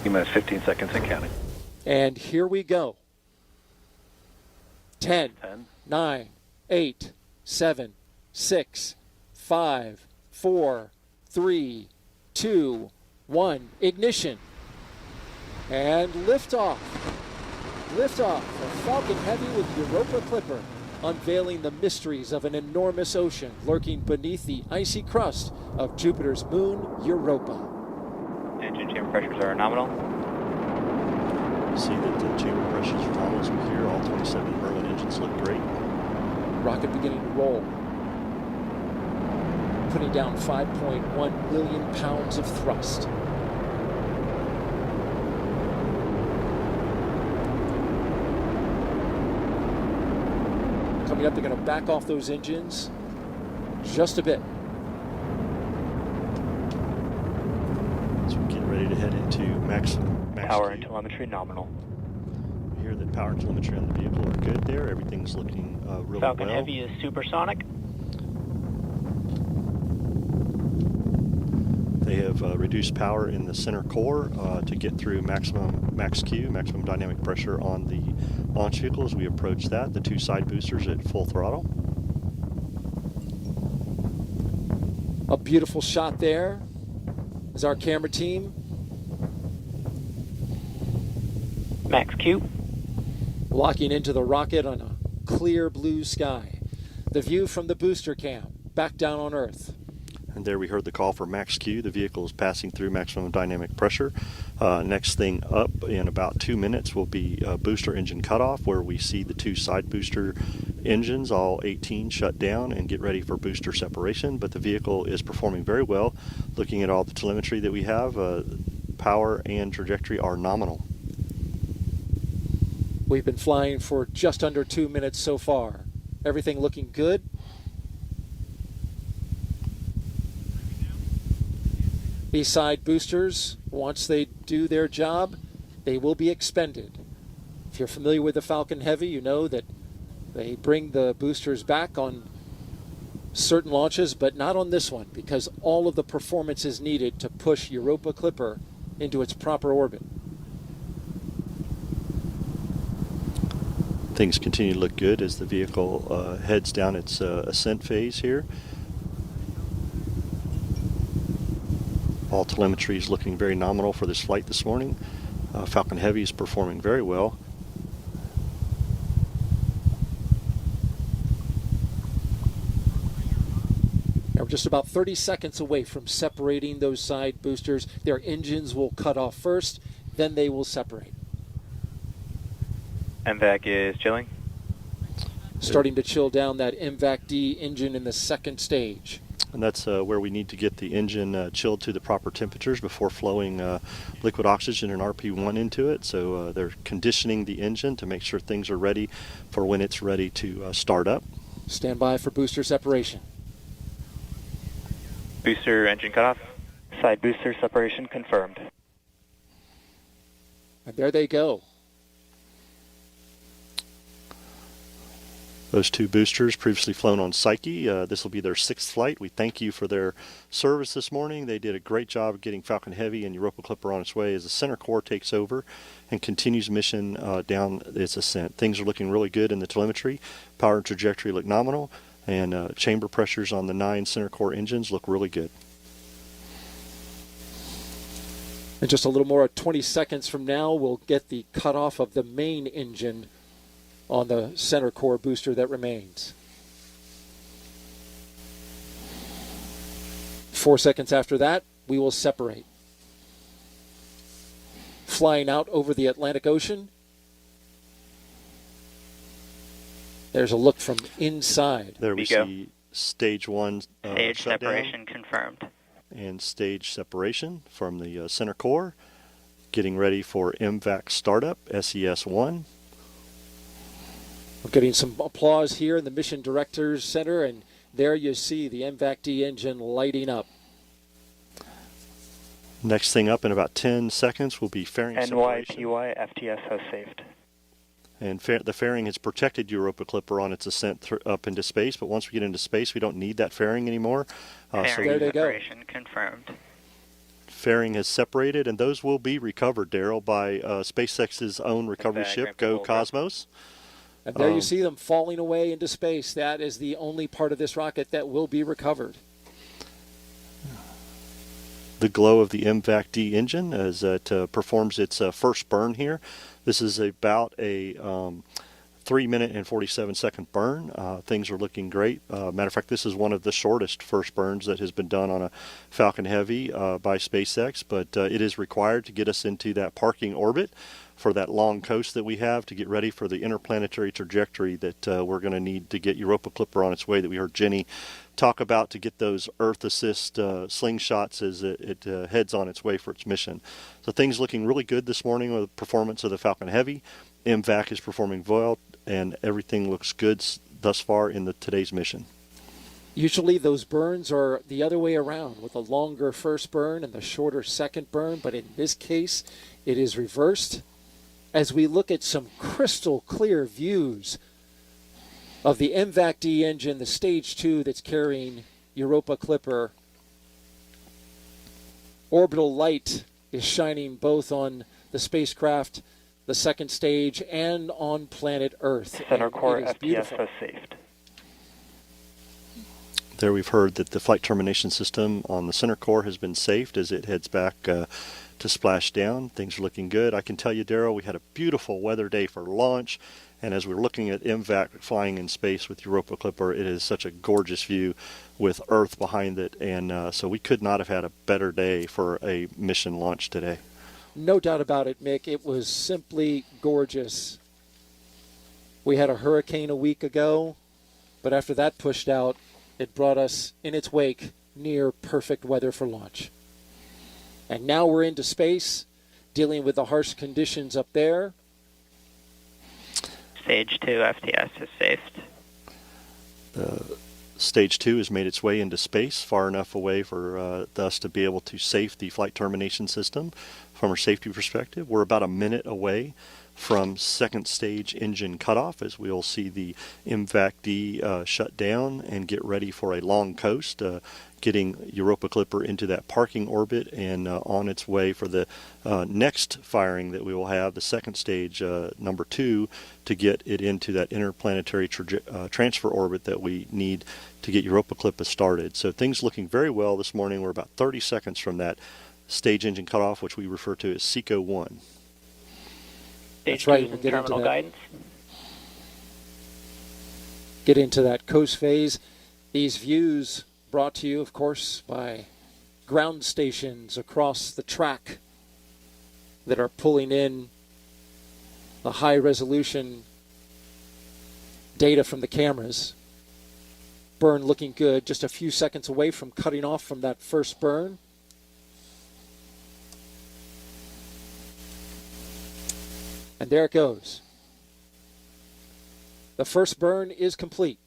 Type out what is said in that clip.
T-minus 15 seconds and counting. And here we go. 10, 10, 9, 8, 7, 6, 5, 4, 3, 2, 1. Ignition. And liftoff. Liftoff of Falcon Heavy with Europa Clipper, unveiling the mysteries of an enormous ocean lurking beneath the icy crust of Jupiter's moon, Europa. Engine chamber pressures are nominal. See that the chamber pressures are nominal as we hear. All 27 Merlin engines look great. Rocket beginning to roll. Putting down 5.1 million pounds of thrust. Coming up, they're going to back off those engines just a bit. So we get ready to head into max Power Q. and telemetry nominal. We hear that power and telemetry on the vehicle are good there. Everything's looking really Falcon well. Heavy is supersonic. They have reduced power in the center core to get through max Q, maximum dynamic pressure on the launch vehicle. As we approach that, the two side boosters at full throttle. A beautiful shot there as our camera team Max Q. locking into the rocket on a clear blue sky. The view from the booster cam back down on Earth. And there we heard the call for max Q. The vehicle is passing through maximum dynamic pressure. Next thing up in about 2 minutes will be booster engine cutoff, where we see the two side booster engines, all 18, shut down and get ready for booster separation. But the vehicle is performing very well. Looking at all the telemetry that we have, power and trajectory are nominal. We've been flying for just under 2 minutes so far. Everything looking good. These side boosters, once they do their job, they will be expended. If you're familiar with the Falcon Heavy, you know that they bring the boosters back on certain launches, but not on this one, because all of the performance is needed to push Europa Clipper into its proper orbit. Things continue to look good as the vehicle heads down its ascent phase here. All telemetry is looking very nominal for this flight this morning. Falcon Heavy is performing very well. Now we're just about 30 seconds away from separating those side boosters. Their engines will cut off first, then they will separate. MVAC is chilling. Starting to chill down that MVAC-D engine in the second stage. And that's where we need to get the engine chilled to the proper temperatures before flowing liquid oxygen and RP1 into it. So they're conditioning the engine to make sure things are ready for when it's ready to start up. Stand by for booster separation. Booster engine cutoff. Side booster separation confirmed. And there they go. Those two boosters previously flown on Psyche. This will be their 6th flight. We thank you for their service this morning. They did a great job of getting Falcon Heavy and Europa Clipper on its way as the center core takes over and continues mission down its ascent. Things are looking really good in the telemetry. Power and trajectory look nominal, and chamber pressures on the 9 center core engines look really good. In just a little more, 20 seconds from now, we'll get the cutoff of the main engine on the center core booster that remains. 4 seconds after that, we will separate. Flying out over the Atlantic Ocean. There's a look from inside. There we Vigo. see stage 1 Stage shutdown separation confirmed. and stage separation from the center core. Getting ready for MVAC startup, SES-1. We're getting some applause here in the Mission Directors Center, and there you see the MVAC-D engine lighting up. Next thing up in about 10 seconds will be fairing separation. NYPY FTS has saved. And the fairing has protected Europa Clipper on its ascent up into space, but once we get into space, we don't need that fairing anymore. Fairing there they go. separation confirmed. fairing has separated, and those will be recovered, Daryl, by SpaceX's own recovery ship, Go Cosmos. And there you see them falling away into space. That is the only part of this rocket that will be recovered. The glow of the MVAC-D engine as it performs its first burn here. This is about a 3-minute and 47-second burn. Things are looking great. Matter of fact, this is one of the shortest first burns that has been done on a Falcon Heavy by SpaceX, but it is required to get us into that parking orbit for that long coast that we have to get ready for the interplanetary trajectory that we're going to need to get Europa Clipper on its way that we heard Jenny talk about to get those Earth assist slingshots as it heads on its way for its mission. So things looking really good this morning with the performance of the Falcon Heavy. MVAC is performing well, and everything looks good thus far in today's mission. Usually those burns are the other way around, with a longer first burn and the shorter second burn, but in this case it is reversed. As we look at some crystal clear views of the MVAC-D engine, the stage 2 that's carrying Europa Clipper. Orbital light is shining both on the spacecraft, the second stage, and on planet Earth. Center core FPS FPS saved. There we've heard that the flight termination system on the center core has been saved as it heads back to splash down. Things are looking good. I can tell you, Darryl, we had a beautiful weather day for launch, and as we're looking at MVAC flying in space with Europa Clipper, it is such a gorgeous view with Earth behind it, and so we could not have had a better day for a mission launch today. No doubt about it, Mick. It was simply gorgeous. We had a hurricane a week ago, but after that pushed out, it brought us in its wake near perfect weather for launch. And now we're into space, dealing with the harsh conditions up there. Stage 2 FTS is saved. Stage 2 has made its way into space, far enough away for us to be able to safe the flight termination system from a safety perspective. We're about a minute away from second stage engine cutoff, as we'll see the MVAC-D shut down and get ready for a long coast, getting Europa Clipper into that parking orbit and on its way for the next firing that we will have, the second stage, number 2, to get it into that interplanetary transfer orbit that we need to get Europa Clipper started. So things looking very well this morning. We're about 30 seconds from that stage engine cutoff, which we refer to as SECO 1. That's right. We'll get terminal guidance. Get into that coast phase. These views brought to you, of course, by ground stations across the track that are pulling in the high-resolution data from the cameras. Burn looking good, just a few seconds away from cutting off from that first burn. And there it goes. The first burn is complete.